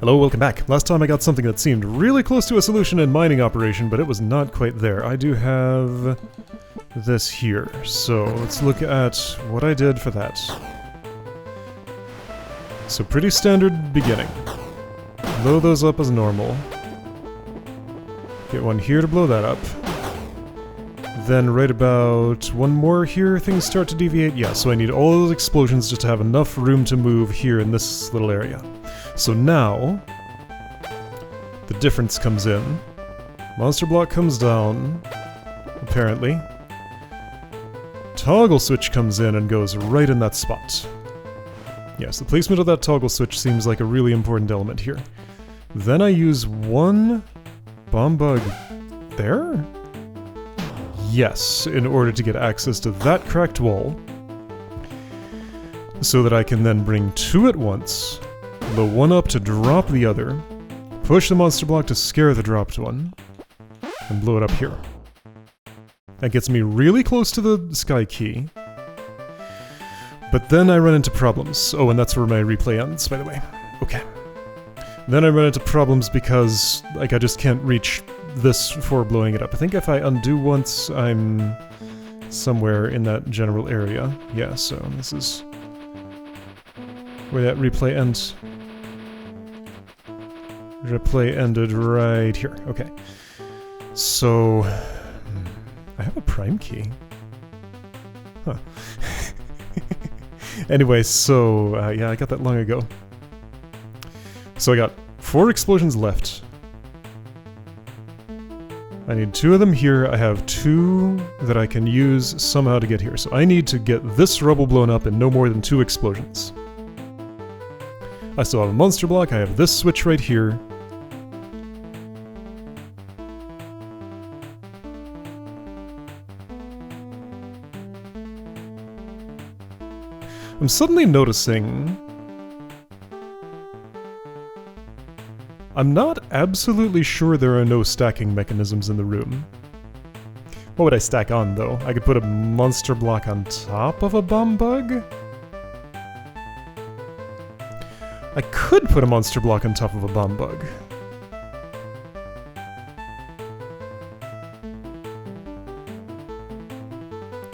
Hello, welcome back. Last time I got something that seemed really close to a solution in mining operation, but it was not quite there. I do have this here, so let's look at what I did for that. So pretty standard beginning. Blow those up as normal. Get one here to blow that up. Then right about one more here, things start to deviate. Yeah, so I need all those explosions just to have enough room to move here in this little area. So now, the difference comes in. Monster block comes down, apparently. Toggle switch comes in and goes right in that spot. Yes, the placement of that toggle switch seems like a really important element here. Then I use one bomb bug there? Yes, in order to get access to that cracked wall, so that I can then bring two at once, blow one up to drop the other, push the monster block to scare the dropped one, and blow it up here. That gets me really close to the sky key, but then I run into problems. Oh, and that's where my replay ends, by the way. Okay. Then I run into problems because, like, I just can't reach this for blowing it up. I think if I undo once, I'm somewhere in that general area. Yeah, so this is where that replay ends. Replay ended right here. Okay. So I have a prime key. Huh. Anyway, so yeah, I got that long ago. So I got 4 explosions left. I need 2 of them here. I have 2 that I can use somehow to get here. So I need to get this rubble blown up in no more than 2 explosions. I still have a monster block. I have this switch right here. I'm suddenly noticing I'm not absolutely sure there are no stacking mechanisms in the room. What would I stack on, though? I could put a monster block on top of a bomb bug? I could put a monster block on top of a bomb bug.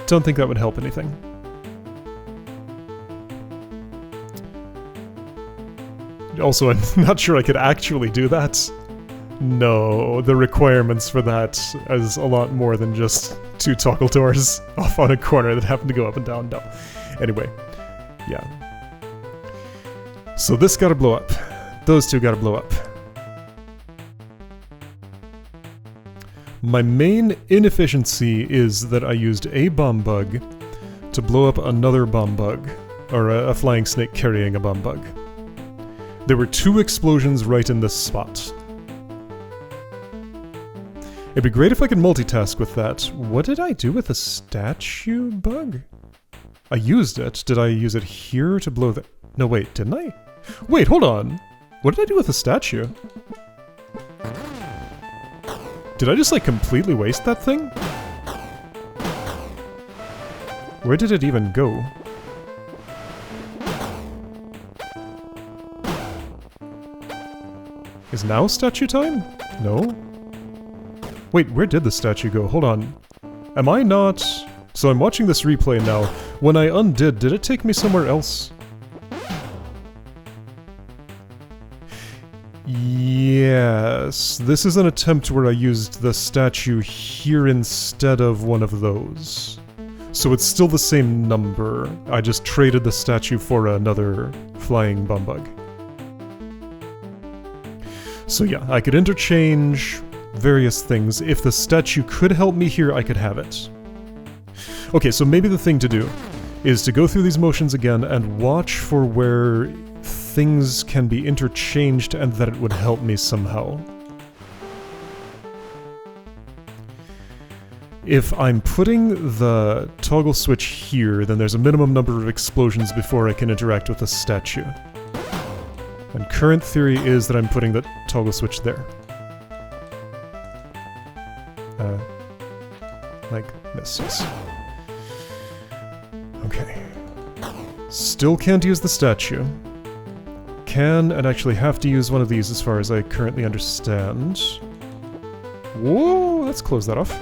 Don't think that would help anything. Also, I'm not sure I could actually do that. No, the requirements for that is a lot more than just 2 toggle doors off on a corner that happen to go up and down. No. Anyway, yeah. So this gotta blow up. Those 2 gotta blow up. My main inefficiency is that I used a bomb bug to blow up another bomb bug, or a flying snake carrying a bomb bug. There were 2 explosions right in this spot. It'd be great if I could multitask with that. What did I do with the statue bug? I used it. Did I use it here to blow the... No, wait, didn't I? Wait, hold on. What did I do with the statue? Did I just, like, completely waste that thing? Where did it even go? Is now statue time? No? Wait, where did the statue go? Hold on. Am I not... So I'm watching this replay now. When I undid, did it take me somewhere else? Yes. This is an attempt where I used the statue here instead of one of those. So it's still the same number. I just traded the statue for another flying bomb bug. So yeah, I could interchange various things. If the statue could help me here, I could have it. Okay, so maybe the thing to do is to go through these motions again and watch for where things can be interchanged and that it would help me somehow. If I'm putting the toggle switch here, then there's a minimum number of explosions before I can interact with the statue. And current theory is that I'm putting the toggle switch there. Like this, yes. Okay. Still can't use the statue. can and actually have to use one of these as far as I currently understand. Whoa, let's close that off.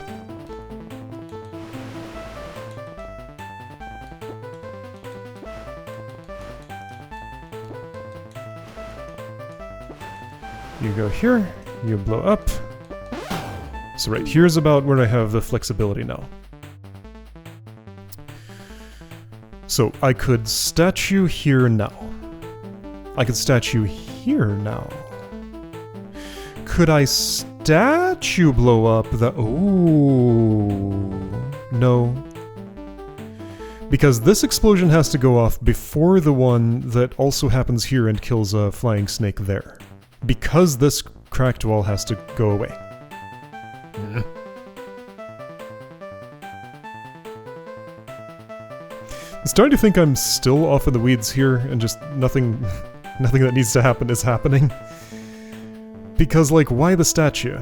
You go here, you blow up. So right, here's about where I have the flexibility now. So I could statue here now. I could statue here now. Could I statue blow up the... Oh, no. Because this explosion has to go off before the one that also happens here and kills a flying snake there. Because this cracked wall has to go away. I'm starting to think I'm still off in the weeds here, and just nothing that needs to happen is happening. Because, like, why the statue?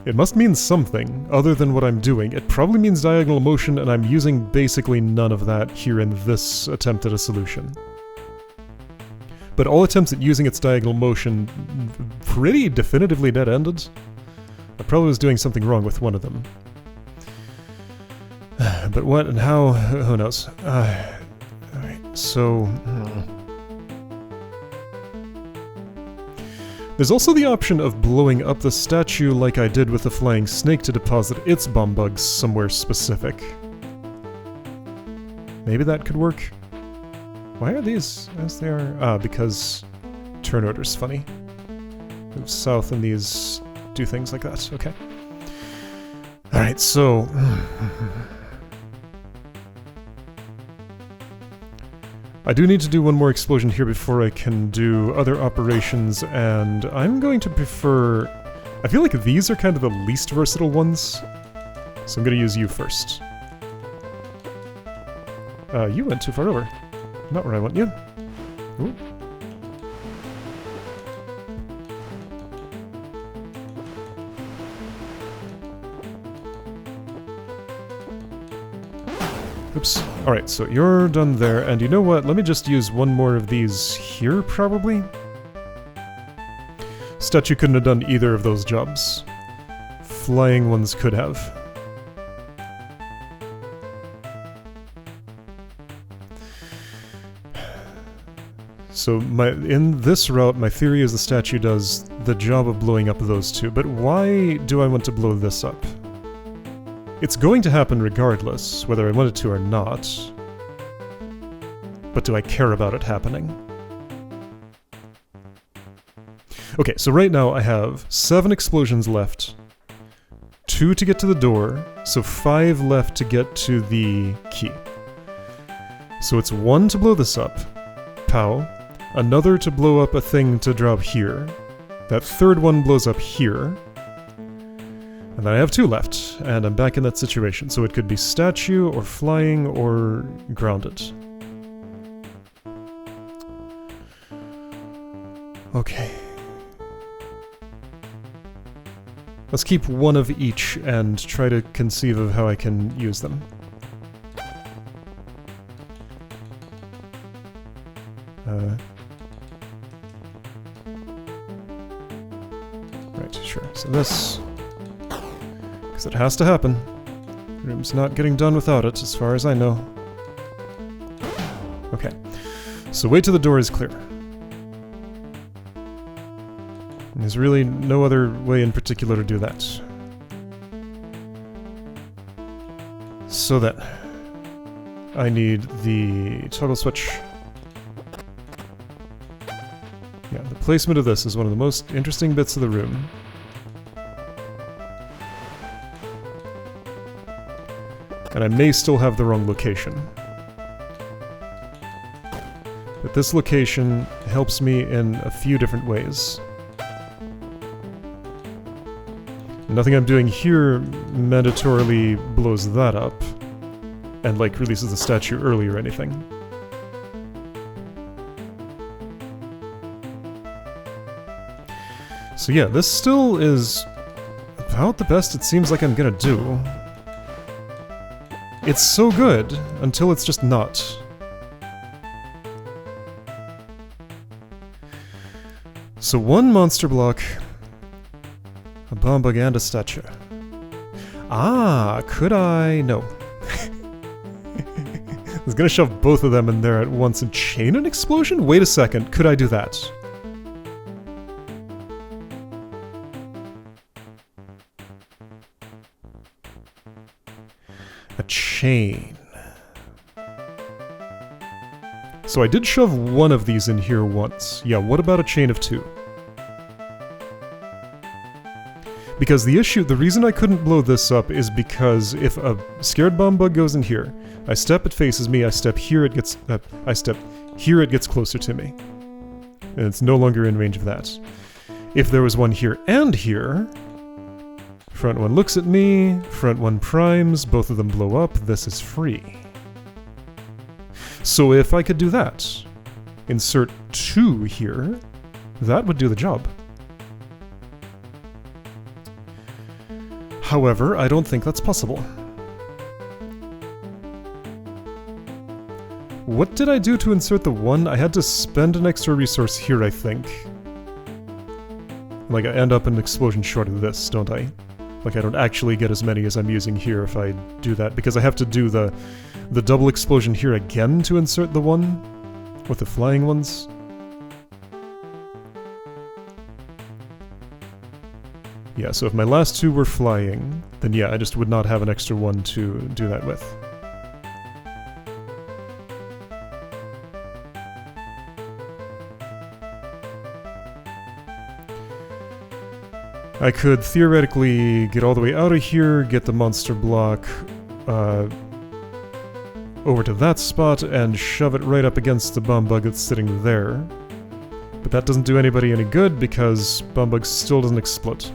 It must mean something, other than what I'm doing. It probably means diagonal motion, and I'm using basically none of that here in this attempt at a solution. But all attempts at using its diagonal motion pretty definitively dead-ended. I probably was doing something wrong with one of them. But what and how, who knows. Alright, so... There's also the option of blowing up the statue like I did with the flying snake to deposit its bomb bugs somewhere specific. Maybe that could work. Why are these as they are? Ah, because turn order's funny. Move south and these do things like that. Okay. Alright, so... I do need to do one more explosion here before I can do other operations, and I'm going to prefer... I feel like these are kind of the least versatile ones, so I'm going to use you first. You went too far over. Not where I want you. Ooh. Oops. Alright, so you're done there, and you know what? Let me just use one more of these here, probably? Statue couldn't have done either of those jobs. Flying ones could have. So in this route, my theory is the statue does the job of blowing up those two, but why do I want to blow this up? It's going to happen regardless, whether I want it to or not. But do I care about it happening? Okay, so right now I have 7 explosions left. 2 to get to the door, so 5 left to get to the key. So it's 1 to blow this up. Pow. Another to blow up a thing to drop here. That third one blows up here. And then I have 2 left, and I'm back in that situation. So it could be statue, or flying, or grounded. Okay. Let's keep one of each and try to conceive of how I can use them. Right, sure. So this... Because it has to happen. Room's not getting done without it, as far as I know. Okay. So way to the door is clear. There's really no other way in particular to do that. So then, I need the toggle switch. Yeah, the placement of this is one of the most interesting bits of the room. And I may still have the wrong location. But this location helps me in a few different ways. Nothing I'm doing here mandatorily blows that up, and like releases the statue early or anything. So yeah, this still is about the best it seems like I'm gonna do. It's so good, until it's just not. So one monster block, a bomb bug, and a statue. Ah, could I? No. I was gonna shove both of them in there at once and chain an explosion? Wait a second, could I do that? A chain. So I did shove one of these in here once. Yeah, what about a chain of two? Because the reason I couldn't blow this up is because if a scared bomb bug goes in here, I step, it faces me, I step here, it gets closer to me. And it's no longer in range of that. If there was one here and here, front one looks at me, front one primes, both of them blow up, this is free. So if I could do that, insert 2 here, that would do the job. However, I don't think that's possible. What did I do to insert the 1? I had to spend an extra resource here, I think. Like, I end up an explosion short of this, don't I? Like, I don't actually get as many as I'm using here if I do that, because I have to do the double explosion here again to insert the 1 with the flying ones. Yeah, so if my last 2 were flying, then yeah, I just would not have an extra 1 to do that with. I could theoretically get all the way out of here, get the monster block over to that spot, and shove it right up against the bomb bug that's sitting there. But that doesn't do anybody any good because bomb bug still doesn't explode.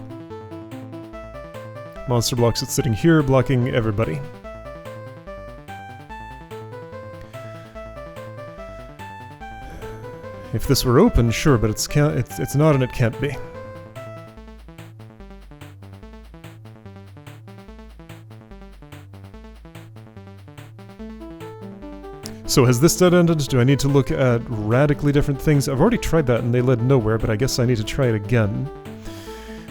Monster blocks that's sitting here, blocking everybody. If this were open, sure, but it's not and it can't be. So has this dead ended? Do I need to look at radically different things? I've already tried that and they led nowhere, but I guess I need to try it again.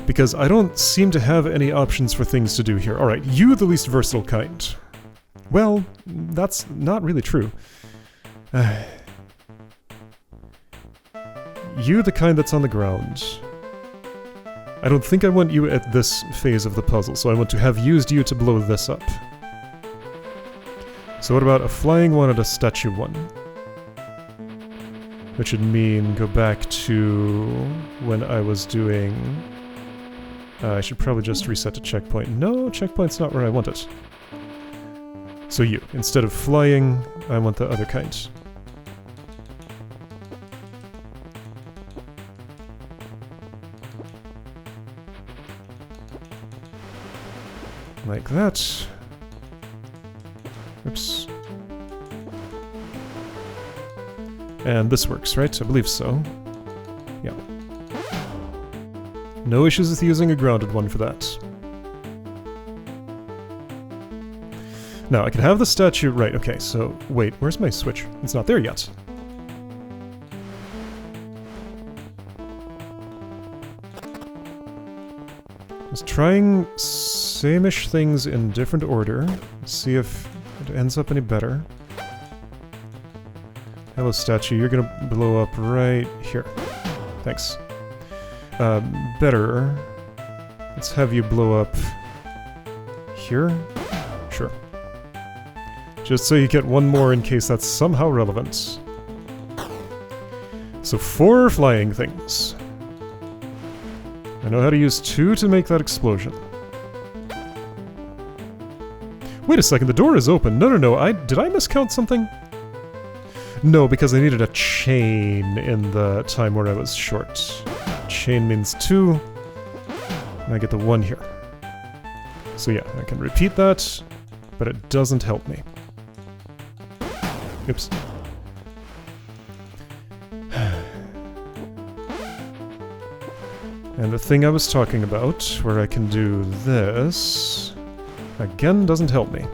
Because I don't seem to have any options for things to do here. Alright, you the least versatile kind. Well, that's not really true. You the kind that's on the ground. I don't think I want you at this phase of the puzzle, so I want to have used you to blow this up. So what about a flying one and a statue one? Which would mean go back to when I was doing... I should probably just reset to checkpoint. No, checkpoint's not where I want it. So you, instead of flying, I want the other kind. Like that. Oops. And this works, right? I believe so. Yeah. No issues with using a grounded one for that. Now, I can have the statue... Right, okay, so... Wait, where's my switch? It's not there yet. Just trying same-ish things in different order. See if it ends up any better. Hello, statue. You're gonna blow up right here. Thanks. Better. Let's have you blow up here? Sure. Just so you get one more in case that's somehow relevant. So 4 flying things. I know how to use 2 to make that explosion. Wait a second, the door is open. No, did I miscount something? No, because I needed a chain in the time where I was short. Chain means 2, and I get the 1 here. So yeah, I can repeat that, but it doesn't help me. Oops. And the thing I was talking about, where I can do this, again doesn't help me.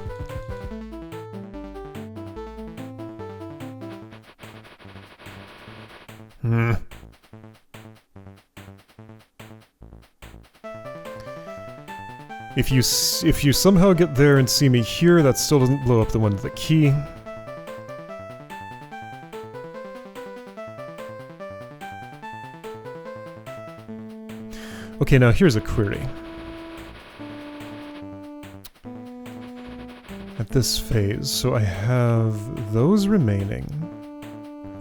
If you somehow get there and see me here, that still doesn't blow up the one with the key. Okay, now here's a query. At this phase, so I have those remaining.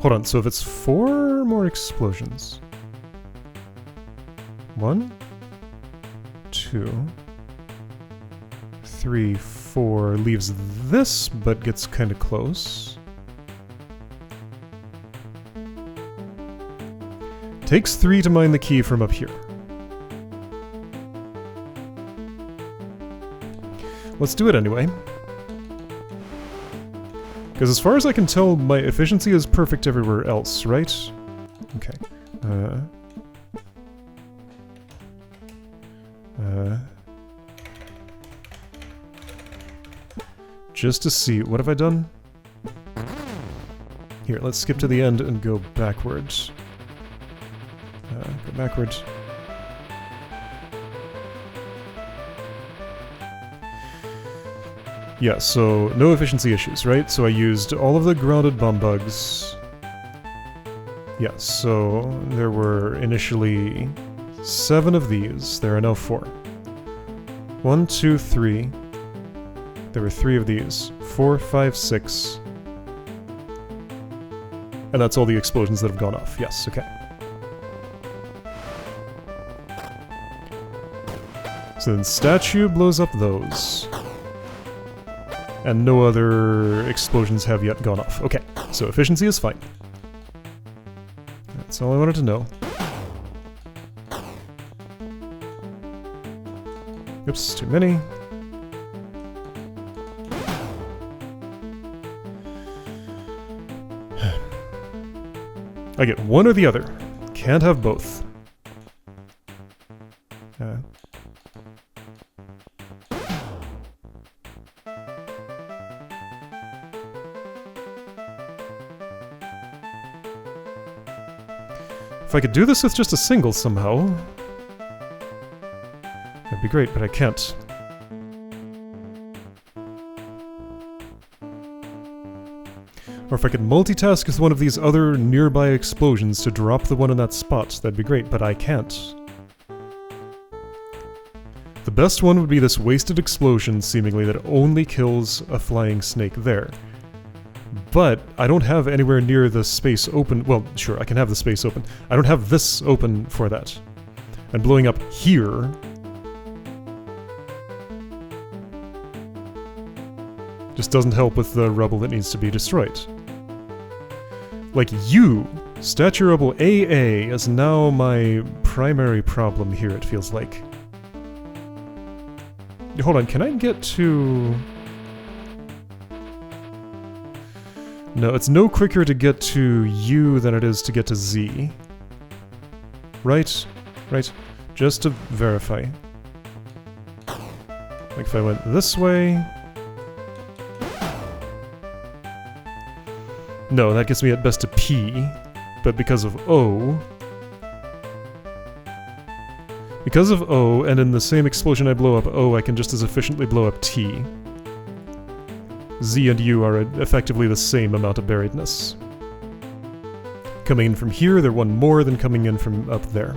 Hold on, so if it's 4 more explosions. 1, 2, 3, 4 leaves this, but gets kind of close. Takes 3 to mine the key from up here. Let's do it anyway. Because as far as I can tell, my efficiency is perfect everywhere else, right? Okay. Just to see, what have I done? Here, let's skip to the end and go backwards. Go backwards. Yeah, so no efficiency issues, right? So I used all of the grounded bomb bugs. Yeah, so there were initially 7 of these. There are now 4. 1, 2, 3. There were 3 of these. 4, 5, 6. And that's all the explosions that have gone off. Yes, okay. So then statue blows up those. And no other explosions have yet gone off. Okay, so efficiency is fine. That's all I wanted to know. Oops, too many. I get one or the other. Can't have both. If I could do this with just a single somehow, that'd be great, but I can't. Or if I could multitask with one of these other nearby explosions to drop the one in that spot, that'd be great, but I can't. The best one would be this wasted explosion, seemingly, that only kills a flying snake there. But I don't have anywhere near the space open. Well, sure, I can have the space open. I don't have this open for that. And blowing up here just doesn't help with the rubble that needs to be destroyed. Like you, Statue Rubble AA is now my primary problem here, it feels like. Hold on, can I get to... No, it's no quicker to get to U than it is to get to Z. Right? Right. Just to verify. Like if I went this way... No, that gets me at best to P, but because of O... Because of O, and in the same explosion I blow up O, I can just as efficiently blow up T. Z and U are effectively the same amount of buriedness. Coming in from here, they're one more than coming in from up there.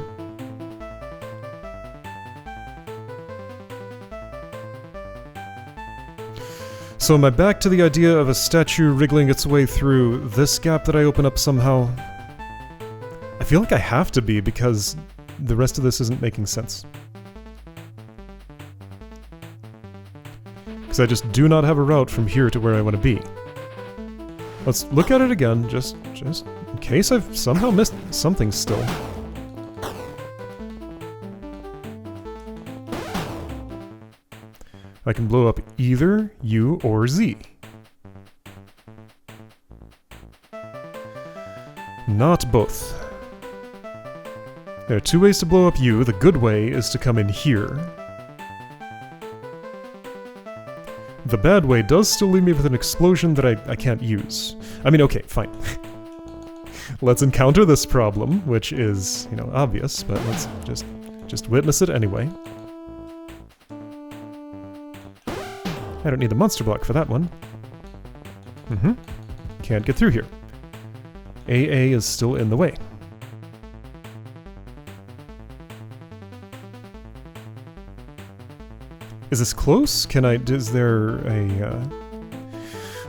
So am I back to the idea of a statue wriggling its way through this gap that I open up somehow? I feel like I have to be, because the rest of this isn't making sense. I just do not have a route from here to where I want to be. Let's look at it again, just in case I've somehow missed something still. I can blow up either U or Z. Not both. There are 2 ways to blow up U. The good way is to come in here. The bad way does still leave me with an explosion that I can't use. I mean, okay, fine. Let's encounter this problem, which is, you know, obvious, but let's just witness it anyway. I don't need the monster block for that one. Can't get through here. AA is still in the way. Is this close? Is there a...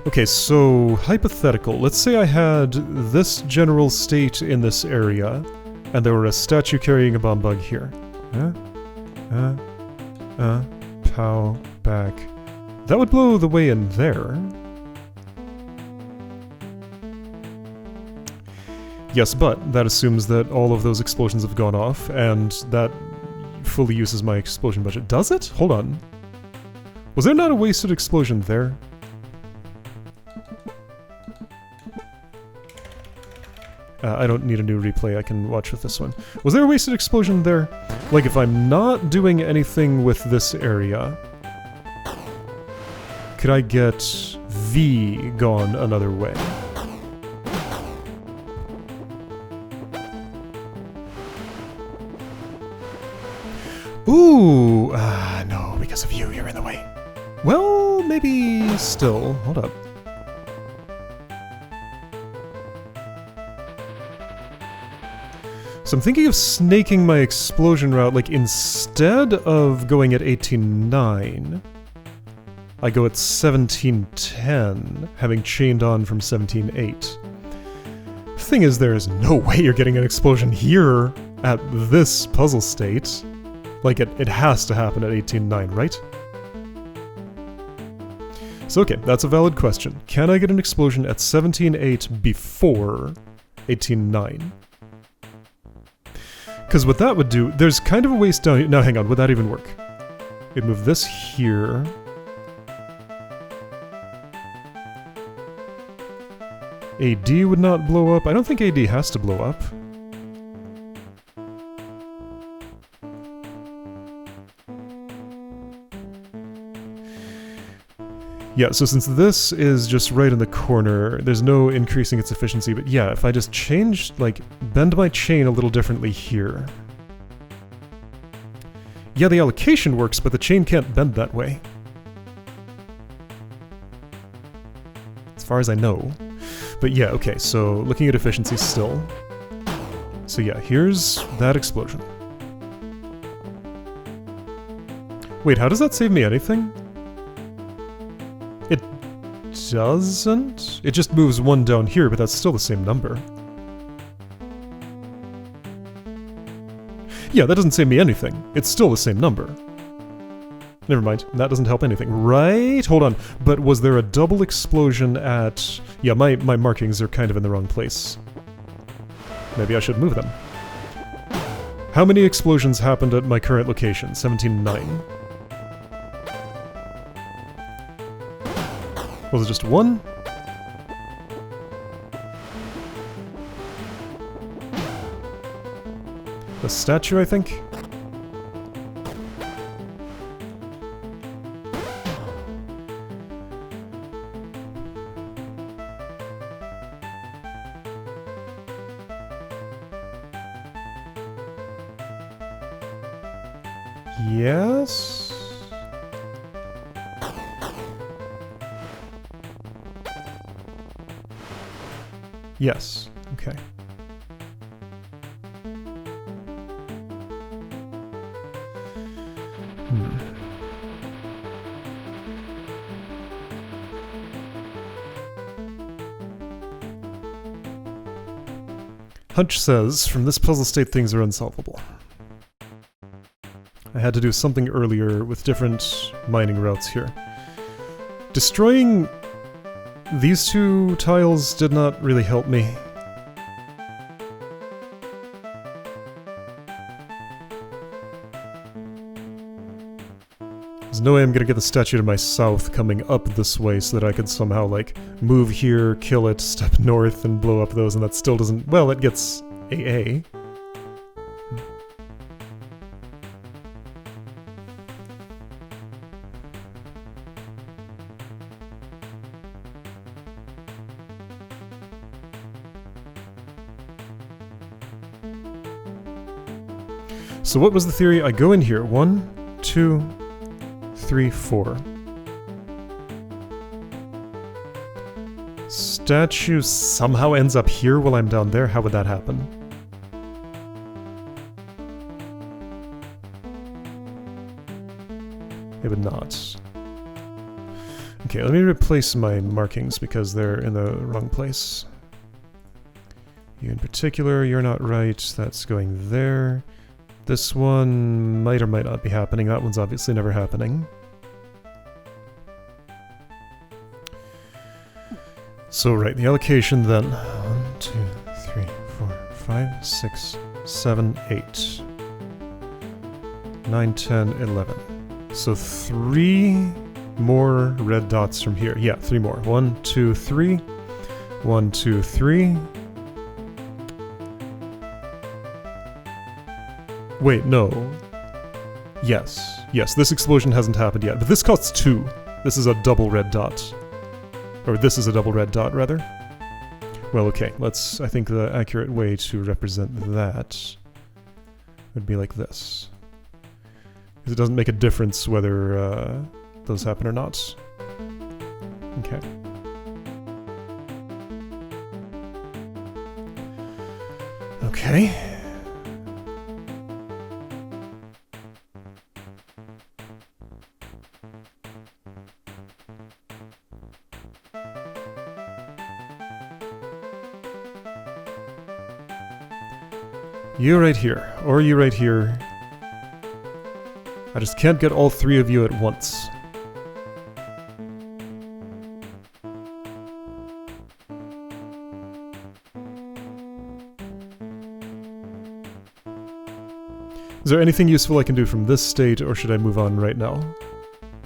Okay, so hypothetical. Let's say I had this general state in this area, and there were a statue carrying a bomb bug here. Pow, back. That would blow the way in there. Yes, but that assumes that all of those explosions have gone off, and that fully uses my explosion budget. Does it? Hold on. Was there not a wasted explosion there? I don't need a new replay, I can watch with this one. Was there a wasted explosion there? Like, if I'm not doing anything with this area, could I get V gone another way? Ooh! No, because of you, you're in the way. Well, maybe still. Hold up. So I'm thinking of snaking my explosion route, like instead of going at 18.9, I go at 17.10, having chained on from 17.8. Thing is, there is no way you're getting an explosion here at this puzzle state. Like, it has to happen at 18.9, right? So okay, that's a valid question. Can I get an explosion at 17.8 before 18.9? Because what that would do, there's kind of a waste down here. Now hang on, would that even work? We'd move this here. AD would not blow up. I don't think AD has to blow up. Yeah, so since this is just right in the corner, there's no increasing its efficiency, but yeah, if I just change, like, bend my chain a little differently here. Yeah, the allocation works, but the chain can't bend that way. As far as I know. But yeah, okay, so looking at efficiency still. So yeah, here's that explosion. Wait, how does that save me anything? It doesn't? It just moves one down here, but that's still the same number. Yeah, that doesn't save me anything. It's still the same number. Never mind, that doesn't help anything. Right? Hold on. But was there a double explosion at... Yeah, my markings are kind of in the wrong place. Maybe I should move them. How many explosions happened at my current location? 17.9. Was it just one? The statue, I think? Yes? Yes. Okay. Hunch says, from this puzzle state things are unsolvable. I had to do something earlier with different mining routes here. Destroying these two tiles did not really help me. There's no way I'm gonna get the statue to my south coming up this way so that I could somehow, like, move here, kill it, step north, and blow up those, and that still doesn't... Well, it gets AA. So what was the theory? I go in here. 1, 2, 3, 4. statue somehow ends up here while I'm down there, how would that happen? It would not. Okay, let me replace my markings because they're in the wrong place. You in particular, you're not right. That's going there. This one might or might not be happening. That one's obviously never happening. So, right, the allocation then. 1, 2, 3, 4, 5, 6, 7, 8. 9, 10, 11. So 3 more red dots from here. Yeah, 3 more. 1, 2, 3. 1, 2, 3. Wait, no. Yes. Yes, this explosion hasn't happened yet. But this costs 2. This is a double red dot. Or this is a double red dot, rather. Well, okay. Let's... I think the accurate way to represent that would be like this. Because it doesn't make a difference whether those happen or not. Okay. Okay. You right here, or you right here. I just can't get all 3 of you at once. Is there anything useful I can do from this state, or should I move on right now?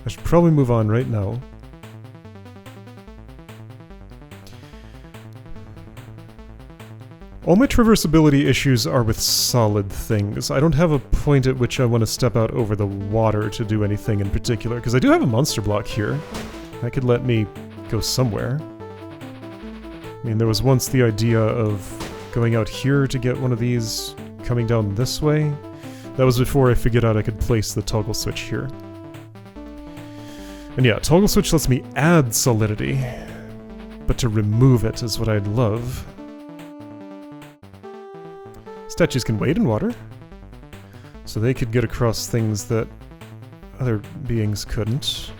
I should probably move on right now. All my traversability issues are with solid things. I don't have a point at which I want to step out over the water to do anything in particular, because I do have a monster block here. That could let me go somewhere. I mean, there was once the idea of going out here to get one of these coming down this way. That was before I figured out I could place the toggle switch here. And yeah, toggle switch lets me add solidity, but to remove it is what I'd love. Statues can wade in water, so they could get across things that other beings couldn't.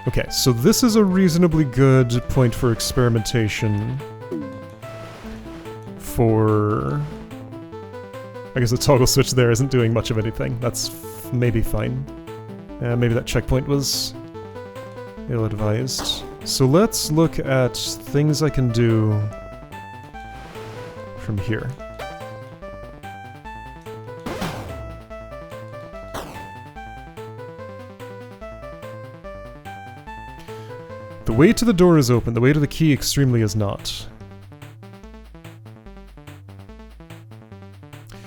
Okay, so this is a reasonably good point for experimentation for... I guess the toggle switch there isn't doing much of anything. That's maybe fine. Maybe that checkpoint was ill-advised. So let's look at things I can do from here. The way to the door is open, the way to the key extremely is not.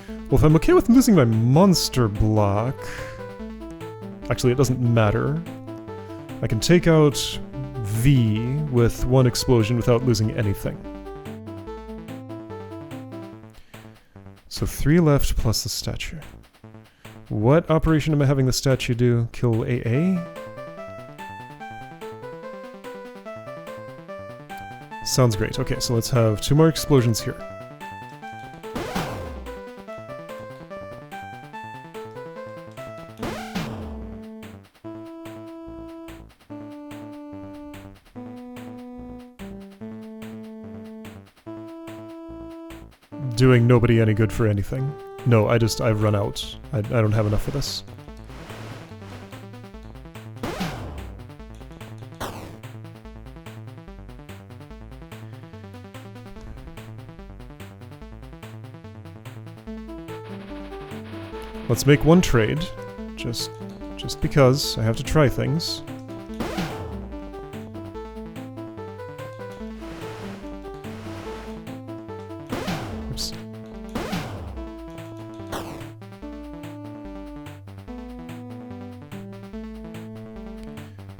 Well, if I'm okay with losing my monster block... Actually, it doesn't matter. I can take out V with 1 explosion without losing anything. So 3 left plus the statue. What operation am I having the statue do? Kill AA? Sounds great. Okay, so let's have 2 more explosions here. Doing nobody any good for anything. No, I've run out. I don't have enough for this. Let's make one trade, just because I have to try things. Oops.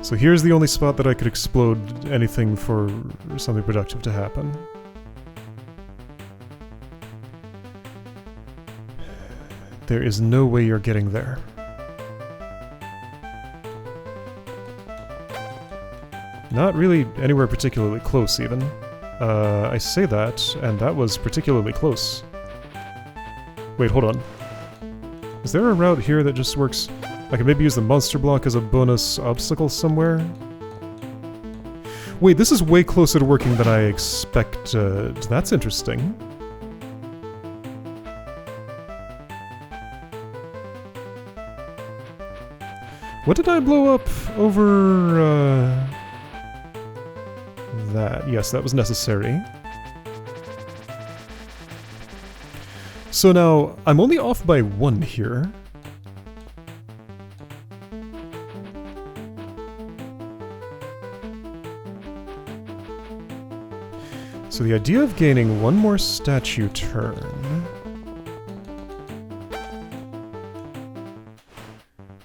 So here's the only spot that I could explode anything for something productive to happen. There is no way you're getting there. Not really anywhere particularly close, even. I say that, and that was particularly close. Wait, hold on. Is there a route here that just works? I could maybe use the monster block as a bonus obstacle somewhere? Wait, this is way closer to working than I expected. That's interesting. What did I blow up over, that? Yes, that was necessary. So now, I'm only off by 1 here. So the idea of gaining 1 more statue turn...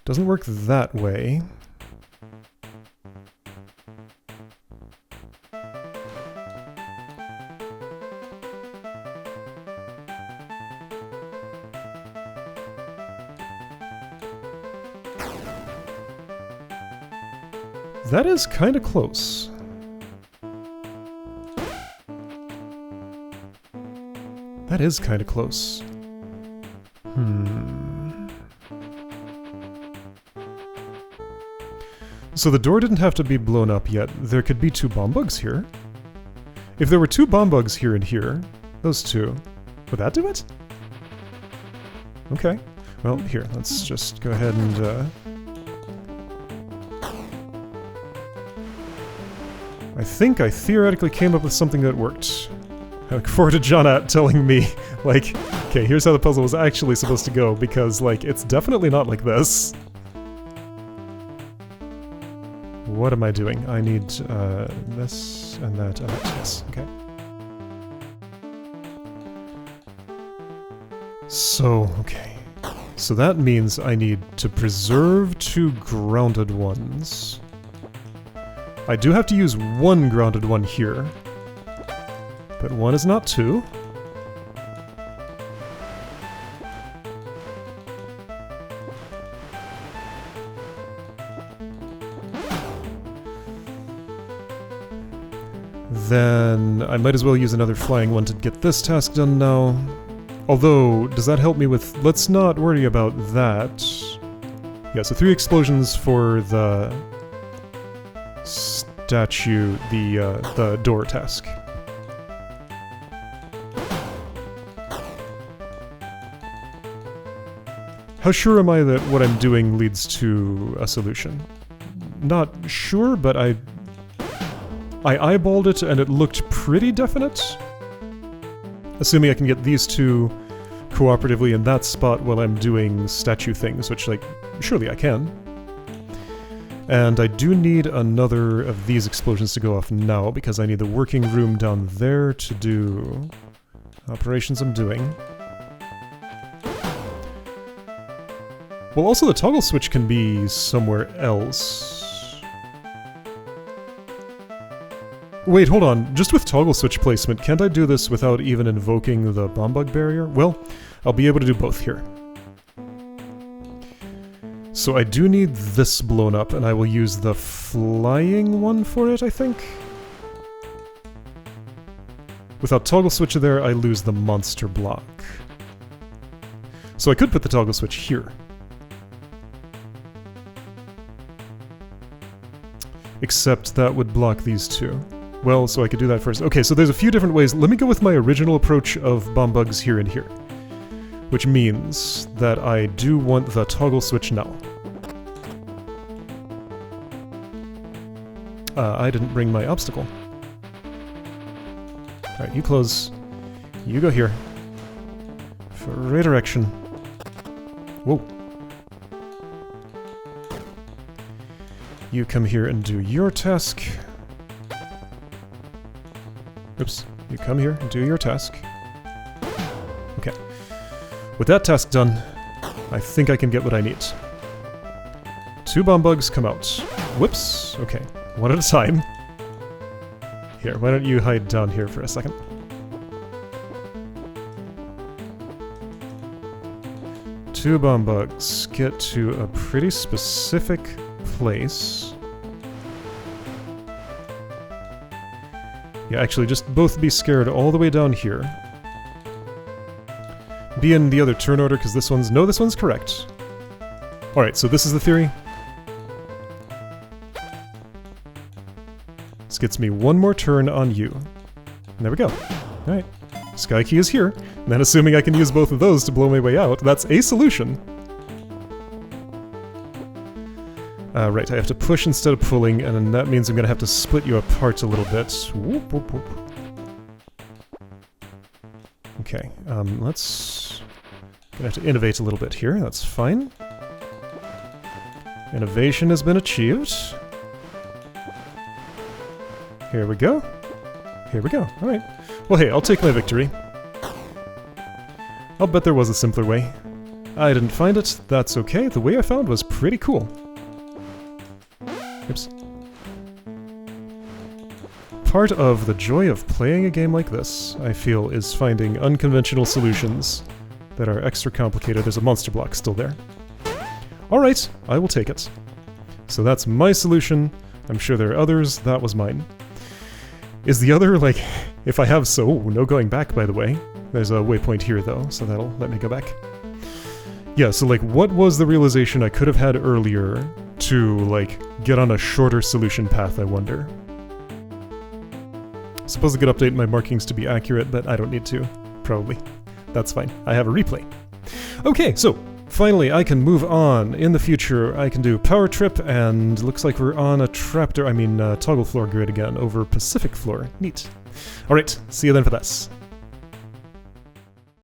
doesn't work that way. That is kind of close. That is kind of close. So the door didn't have to be blown up yet. There could be 2 bomb bugs here. If there were 2 bomb bugs here and here, those 2, would that do it? Okay. Well, here, let's just go ahead and... I think I theoretically came up with something that worked. I look forward to Jonat telling me, like, okay, here's how the puzzle was actually supposed to go, because, like, it's definitely not like this. What am I doing? I need, this and that and that. Yes, okay. So, okay. So that means I need to preserve 2 grounded ones. I do have to use 1 grounded one here. But 1 is not 2. Then I might as well use another flying one to get this task done now. Although, does that help me with... Let's not worry about that. Yeah, so 3 explosions for the statue, the door task. How sure am I that what I'm doing leads to a solution? Not sure, but I eyeballed it and it looked pretty definite. Assuming I can get these 2 cooperatively in that spot while I'm doing statue things, which, like, surely I can. And I do need another of these explosions to go off now, because I need the working room down there to do operations I'm doing. Well, also the toggle switch can be somewhere else. Wait, hold on. Just with toggle switch placement, can't I do this without even invoking the bomb bug barrier? Well, I'll be able to do both here. So I do need this blown up, and I will use the flying one for it, I think? Without toggle switch there, I lose the monster block. So I could put the toggle switch here. Except that would block these 2. Well, so I could do that first. Okay, so there's a few different ways. Let me go with my original approach of bomb bugs here and here. Which means that I do want the toggle switch now. I didn't bring my obstacle. Alright, you close. You go here. For redirection. Whoa. You come here and do your task. Oops. You come here and do your task. Okay. With that task done, I think I can get what I need. 2 bomb bugs come out. Whoops. Okay. 1 at a time. Here, why don't you hide down here for a second? 2 bomb bugs get to a pretty specific place. Yeah, actually, just both be scared all the way down here. Be in the other turn order, because this one's... No, this one's correct. Alright, so this is the theory. This gets me one more turn on you. And there we go. Alright. Sky Key is here. And then assuming I can use both of those to blow my way out, that's a solution. Right, I have to push instead of pulling, and then that means I'm gonna have to split you apart a little bit. Whoop, whoop, whoop. Okay, let's... Gonna have to innovate a little bit here, that's fine. Innovation has been achieved. Here we go. Here we go, alright. Well hey, I'll take my victory. I'll bet there was a simpler way. I didn't find it, that's okay, the way I found was pretty cool. Oops. Part of the joy of playing a game like this, I feel, is finding unconventional solutions that are extra complicated. There's a monster block still there. Alright, I will take it. So that's my solution. I'm sure there are others. That was mine. Is the other, like, if I have so... Ooh, no going back, by the way. There's a waypoint here, though, so that'll let me go back. Yeah, so, like, what was the realization I could have had earlier to, like, get on a shorter solution path, I wonder? Suppose I could update my markings to be accurate, but I don't need to. Probably. That's fine. I have a replay. Okay, so, finally I can move on. In the future, I can do Power Trip, and looks like we're on a Toggle Floor grid again, over Pacific Floor. Neat. Alright, see you then for this.